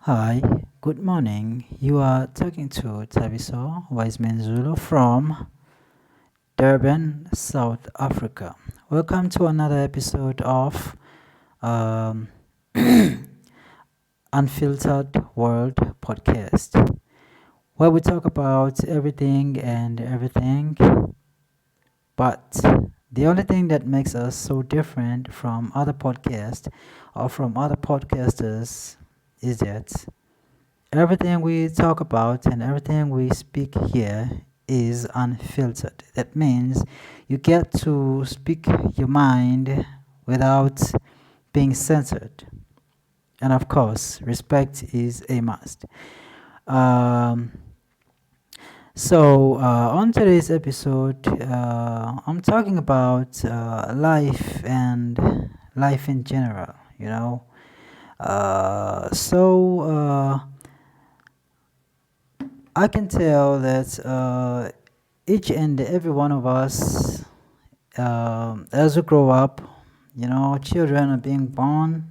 Hi, good morning. You are talking to Tabiso Wiseman Zulu from Durban, South Africa. Welcome to another episode of um, Unfiltered World Podcast, where we talk about everything and everything, but the only thing that makes us so different from other podcasts or from other podcasters is that everything we talk about and everything we speak here is unfiltered. That means you get to speak your mind without being censored. And of course, respect is a must. Um, on today's episode, I'm talking about life and life in general, you know. Uh, so, uh, I can tell that each and every one of us, as we grow up, children are being born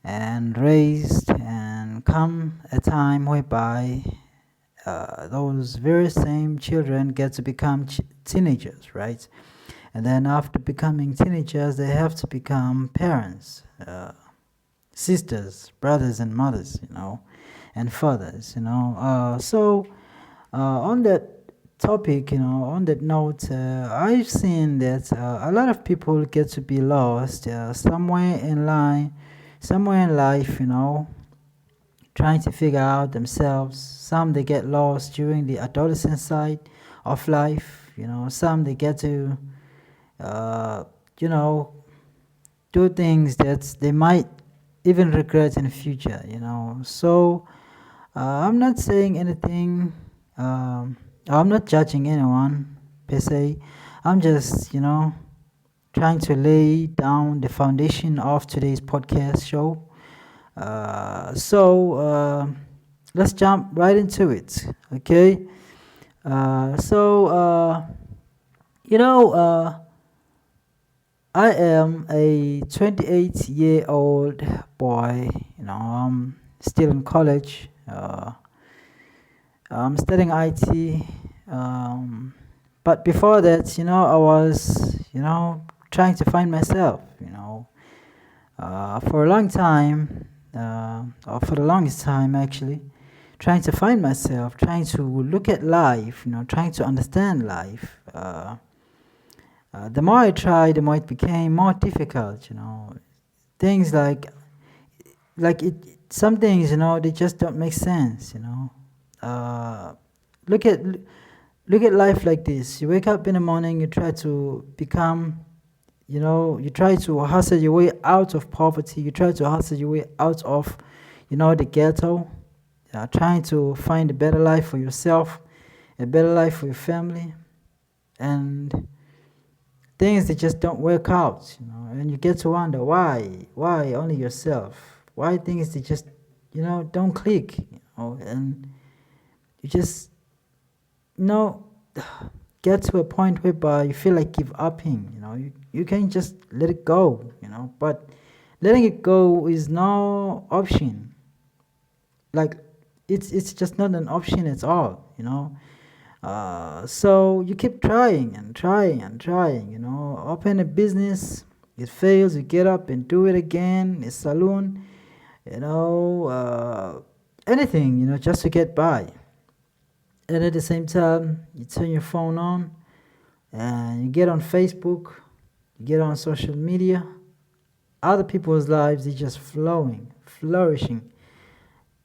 and raised, and come a time whereby those very same children get to become teenagers, right? And then after becoming teenagers, they have to become parents, sisters, brothers, and mothers, and fathers, on that topic, on that note, I've seen that a lot of people get to be lost somewhere in life, trying to figure out themselves. Some they get lost during the adolescent side of life, some they get to, uh, you know, do things that they might even regret in the future, I'm not saying anything. I'm not judging anyone per se. I'm just, trying to lay down the foundation of today's podcast show. Uh, so uh, let's jump right into it, okay? Uh, so, uh, you know, uh, I am a 28-year-old boy. I'm still in college. I'm studying IT. Um, but before that, I was, trying to find myself, for a long time, or for the longest time actually, trying to find myself, trying to look at life, trying to understand life. The more I tried, the more it became more difficult, Things it, some things, they just don't make sense, Uh, look at look at life like this. You wake up in the morning, you try to become, you try to hustle your way out of poverty, you try to hustle your way out of, the ghetto, trying to find a better life for yourself, a better life for your family, and things that just don't work out, and you get to wonder why only yourself, why things that just, don't click, and you just, you know, get to a point whereby you feel like give upping, you can't just let it go, but letting it go is no option. Like it's just not an option at all, so you keep trying and trying and trying, open a business, it fails, you get up and do it again, a saloon, anything, just to get by. And at the same time, you turn your phone on and you get on Facebook, you get on social media. Other people's lives is just flowing, flourishing,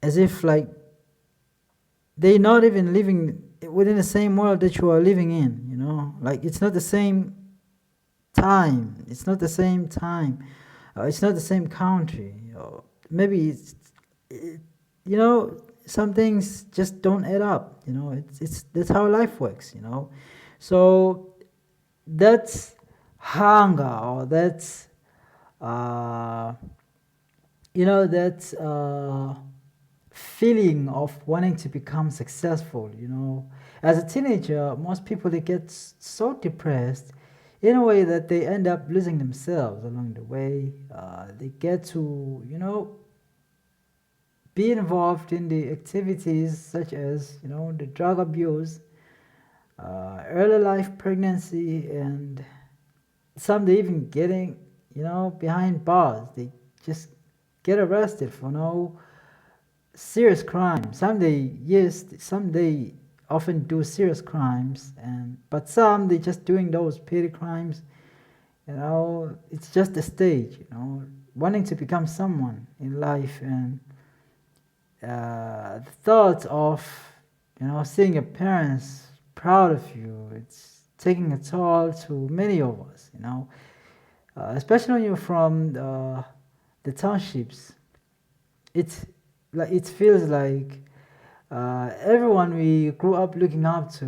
as if like they're not even living within the same world that you are living in. Like it's not the same time. It's not the same time. It's not the same country. Or maybe it, some things just don't add up. It's that's how life works. So that's hunger, or that's uh, that feeling of wanting to become successful. As a teenager, most people they get so depressed in a way that they end up losing themselves along the way. They get to be involved in the activities such as, the drug abuse, early life pregnancy, and some they even getting, behind bars. They just get arrested for no serious crime. Some they, yes, some they often do serious crimes, and but some they just doing those petty crimes. It's just a stage. Wanting to become someone in life, and the thought of seeing your parents proud of you. It's taking a toll to many of us. Especially when you're from the townships. It feels like everyone we grew up looking up to,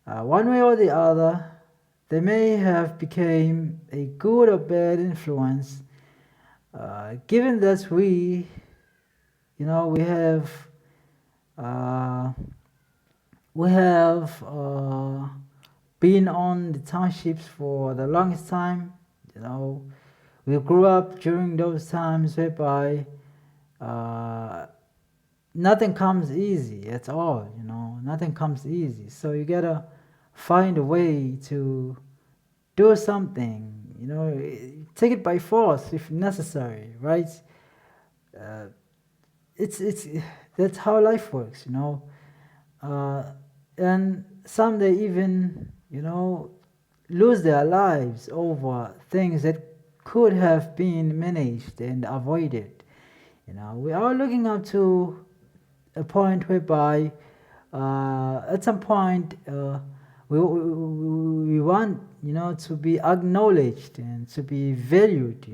one way or the other, they may have became a good or bad influence. Given that we have uh, we have been on the townships for the longest time. We grew up during those times whereby nothing comes easy at all. Nothing comes easy. So you gotta find a way to do something. Take it by force if necessary, right? Uh, it's that's how life works. Uh, and some they even lose their lives over things that could have been managed and avoided. We are looking up to a point whereby at some point we want to be acknowledged and to be valued.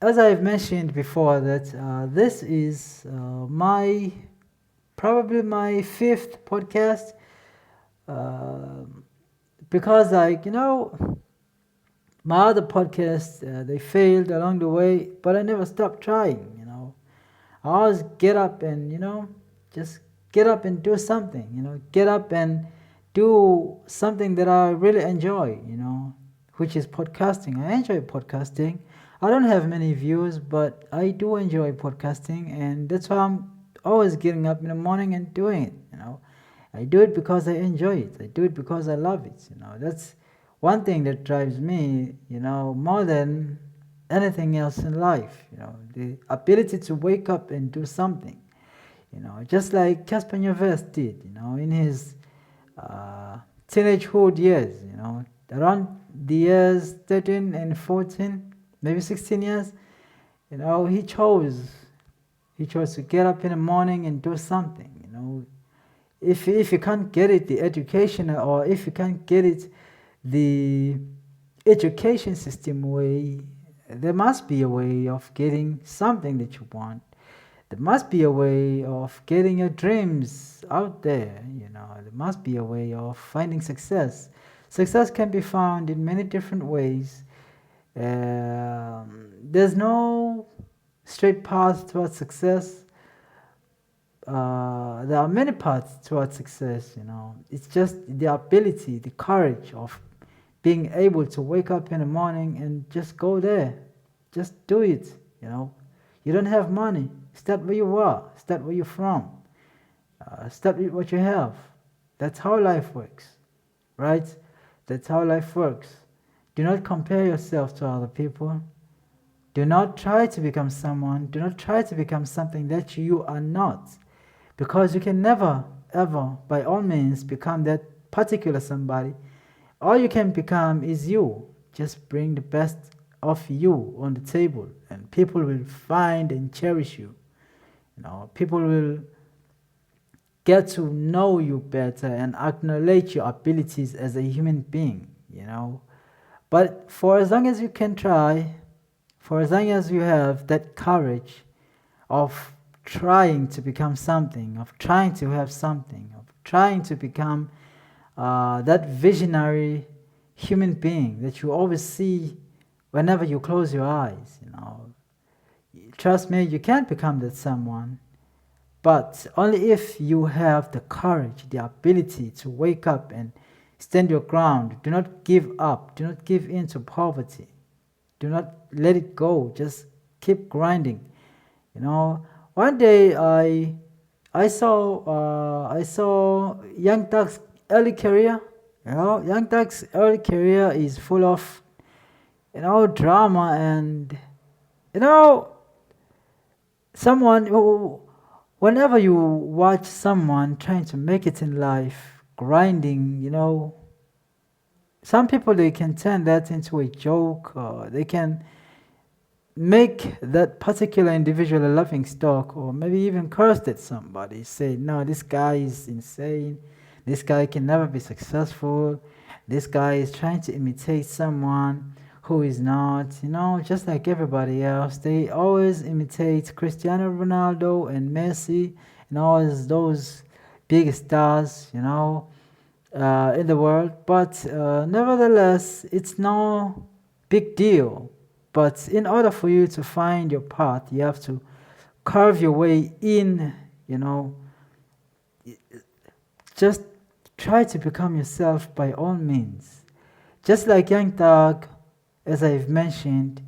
As I've mentioned before, that this is probably my fifth podcast, uh, because my other podcasts they failed along the way, but I never stopped trying. I always get up and just get up and do something. Get up and do something that I really enjoy. Which is podcasting. I enjoy podcasting. I don't have many views, but I do enjoy podcasting, and that's why I'm always getting up in the morning and doing it. I do it because I enjoy it. I do it because I love it. That's one thing that drives me. More than anything else in life. The ability to wake up and do something. Just like Caspar Nyovest did. In his teenagehood years. Around the years 13 and 14, maybe 16 years. He chose to get up in the morning and do something. If you can't get it the education, or if you can't get it the education system way, there must be a way of getting something that you want. There must be a way of getting your dreams out there. There must be a way of finding success. Success can be found in many different ways. There's no straight path towards success. There are many paths towards success. It's just the ability, the courage of being able to wake up in the morning and just go there. Just do it. You don't have money. Start where you are. Start where you're from. Start with what you have. That's how life works, right? That's how life works. Do not compare yourself to other people. Do not try to become someone. Do not try to become something that you are not. Because you can never, ever, by all means, become that particular somebody. All you can become is you. Just bring the best of you on the table, and people will find and cherish you. People will get to know you better and acknowledge your abilities as a human being. But for as long as you can try, for as long as you have that courage of trying to become something, of trying to have something, of trying to become that visionary human being that you always see whenever you close your eyes. Trust me, you can't become that someone, but only if you have the courage, the ability to wake up and stand your ground. Do not give up. Do not give in to poverty. Do not let it go. Just keep grinding. You know, one day I saw Young Thug's early career. You know, Young Thug's early career is full of, drama, and you know someone whenever you watch someone trying to make it in life, grinding, some people, they can turn that into a joke, or they can make that particular individual a laughing stock, or maybe even curse at somebody, say, no, this guy is insane, this guy can never be successful, this guy is trying to imitate someone who is not, just like everybody else. They always imitate Cristiano Ronaldo and Messi and always those big stars, in the world. But nevertheless, it's no big deal. But in order for you to find your path, you have to carve your way in, you know. Just try to become yourself by all means. Just like Young Thug, as I've mentioned,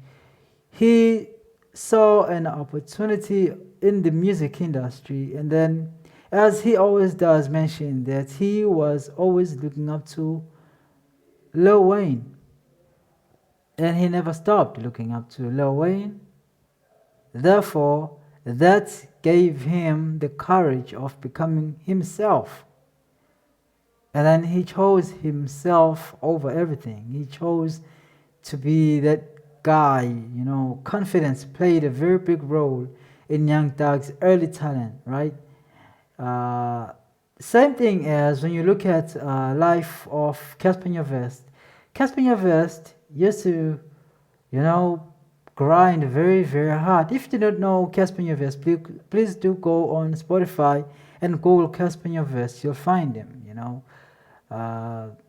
he saw an opportunity in the music industry, and then, as he always does mention, that he was always looking up to Lil Wayne, and he never stopped looking up to Lil Wayne. Therefore, that gave him the courage of becoming himself. And then he chose himself over everything. He chose to be that guy, Confidence played a very big role in Young Thug's early talent, right? Uh, Same thing as when you look at life of Casper Nyovest. Casper Nyovest used to, grind very, very hard. If you do not know Casper Nyovest, please do go on Spotify and Google Casper Nyovest. You'll find him,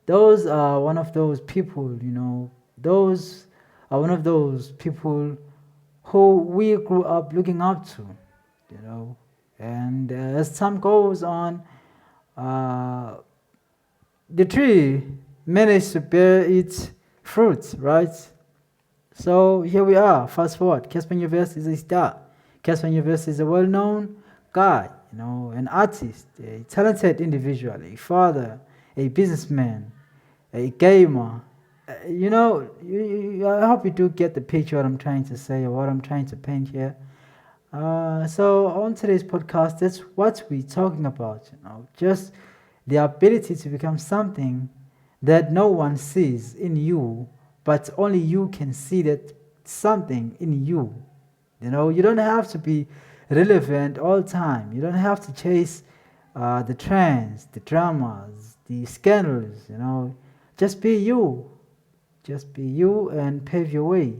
Those are one of those people, those are one of those people who we grew up looking up to, And as time goes on, the tree managed to bear its fruits, right? So here we are. Fast forward, Casper Nyovest is a star. Casper Nyovest is a well-known guy, an artist, a talented individual, a father, a businessman, a gamer. I hope you do get the picture what I'm trying to say or what I'm trying to paint here. So on today's podcast, that's what we're talking about. Just the ability to become something that no one sees in you, but only you can see that something in you. You don't have to be relevant all the time. You don't have to chase the trends, the dramas, the scandals. Just be you. Just be you and pave your way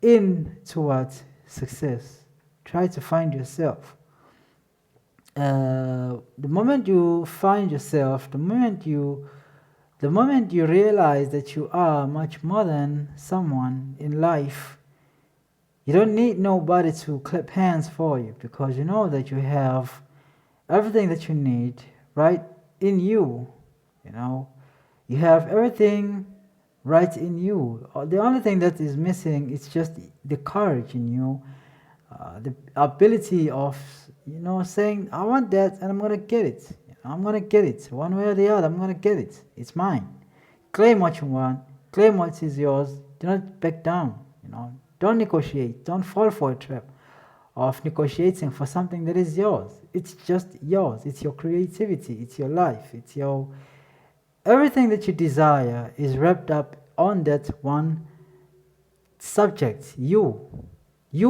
in towards success. Try to find yourself. The moment you find yourself, the moment you realize that you are much more than someone in life, you don't need nobody to clap hands for you, because you know that you have everything that you need right in you. You have everything right in you. The only thing that is missing is just the courage in you, the ability of saying, I want that and I'm gonna get it. I'm gonna get it one way or the other. I'm gonna get it. It's mine. Claim what you want. Claim what is yours. Do not back down. Don't negotiate. Don't fall for a trap of negotiating for something that is yours. It's just yours. It's your creativity. It's your life. It's your everything that you desire is wrapped up on that one subject. You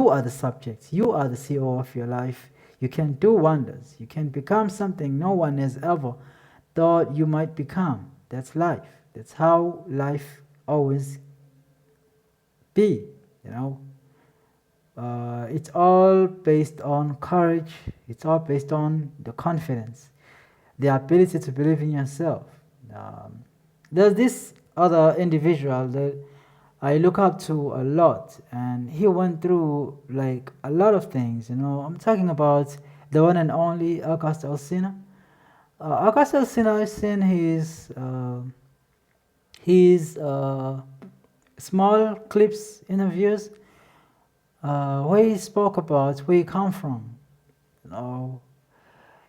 are the subject. You are the CEO of your life. You can do wonders. You can become something no one has ever thought you might become. That's life. That's how life always be, It's all based on courage. It's all based on the confidence, the ability to believe in yourself. There's this other individual that I look up to a lot, and he went through like a lot of things. I'm talking about the one and only August Alsina. August Alsina, I've seen his small clips, interviews. where he spoke about where he come from. You know,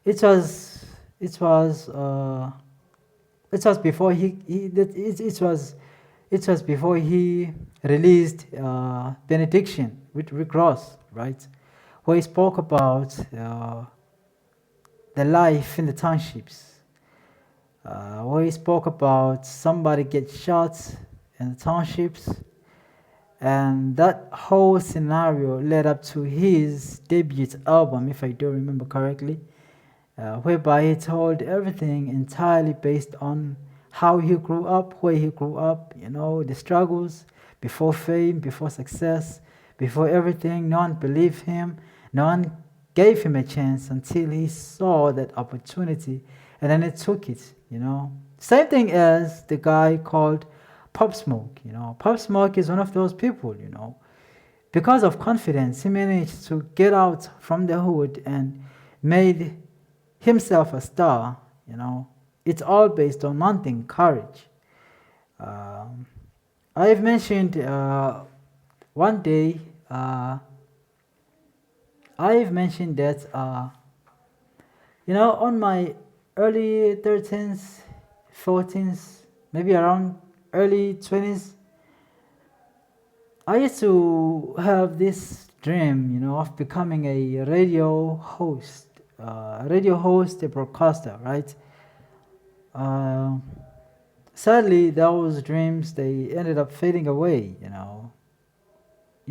it was it was uh, it was before it was before he released Benediction with Rick Ross, right? Where he spoke about the life in the townships. Where he spoke about somebody gets shot in the townships, and that whole scenario led up to his debut album, if I do remember correctly, whereby he told everything entirely based on how he grew up, where he grew up, you know, the struggles before fame, before success, before everything. No one believed him, no one gave him a chance until he saw that opportunity and then he took it, you know. Same thing as the guy called Pop Smoke, you know. Pop Smoke is one of those people, you know. Because of confidence, he managed to get out from the hood and made himself a star, you know. It's all based on one thing, courage. Um, I've mentioned one day, I've mentioned that, you know, on my early 13s, 14s, maybe around early 20s, I used to have this dream, you know, of becoming a radio host, a broadcaster, right? Uh, Sadly, those dreams they ended up fading away. You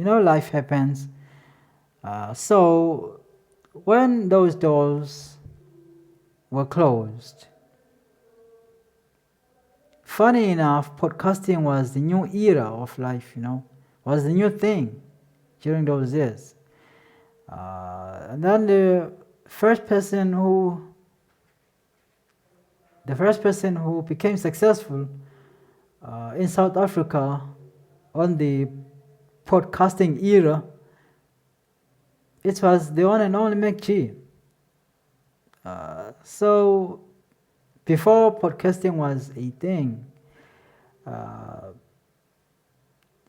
know, life happens. So when those doors were closed, funny enough, podcasting was the new era of life. You know, was the new thing during those years. And then first person who the first person who became successful in South Africa on the podcasting era, it was the one and only MacG. So before podcasting was a thing, uh,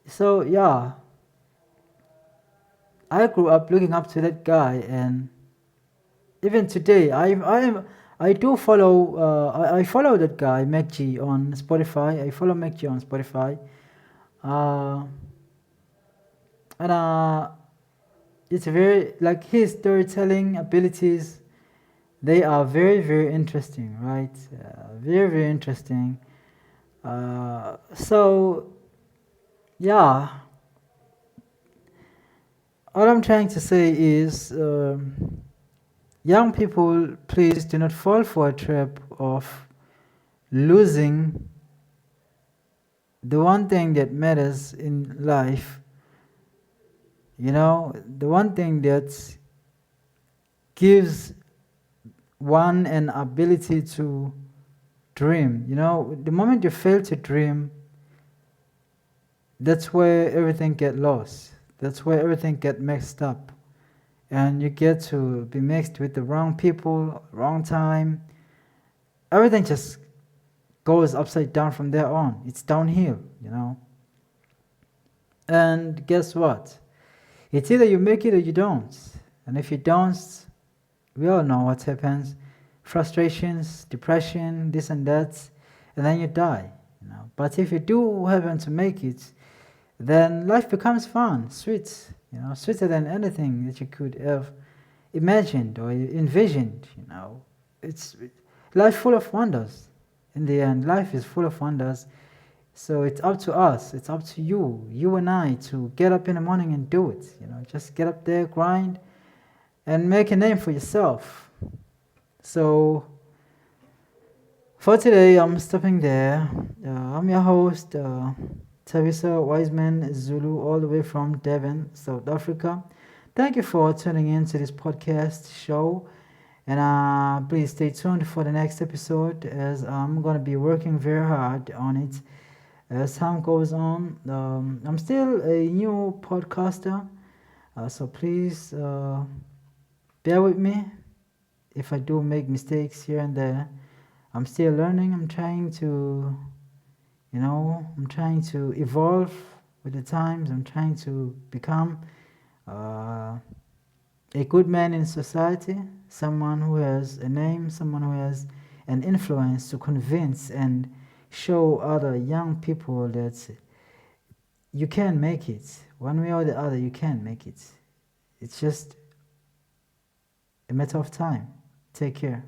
so yeah, I grew up looking up to that guy, and even today, I do follow. I follow that guy MacG on Spotify. I follow MacG on Spotify, uh, and it's very like his storytelling abilities. They are very very interesting, right? Very very interesting. So yeah, all I'm trying to say is. Young people, please do not fall for a trap of losing the one thing that matters in life. You know, the one thing that gives one an ability to dream. You know, the moment you fail to dream, that's where everything get lost. That's where everything get mixed up. And you get to be mixed with the wrong people, wrong time. Everything just goes upside down from there on. It's downhill, you know. And guess what? It's either you make it or you don't. And if you don't, we all know what happens. Frustrations, depression, this and that, and then you die. You know. But if you do happen to make it, then life becomes fun, sweet, you know, sweeter than anything that you could have imagined or envisioned, you know. It's life full of wonders. In the end, life is full of wonders. So it's up to us, it's up to you and I to get up in the morning and do it, you know, just get up there, grind, and make a name for yourself. So for today, I'm stopping there. I'm your host, Tavisa Wiseman Zulu, all the way from Devon, South Africa. Thank you for tuning in to this podcast show. And please stay tuned for the next episode as I'm going to be working very hard on it as time goes on. I'm still a new podcaster, so please bear with me if I do make mistakes here and there. I'm still learning. I'm trying to, you know, I'm trying to evolve with the times. I'm trying to become Uh, a good man in society, someone who has a name, someone who has an influence to convince and show other young people that you can make it. One way or the other, you can make it. It's just a matter of time. Take care.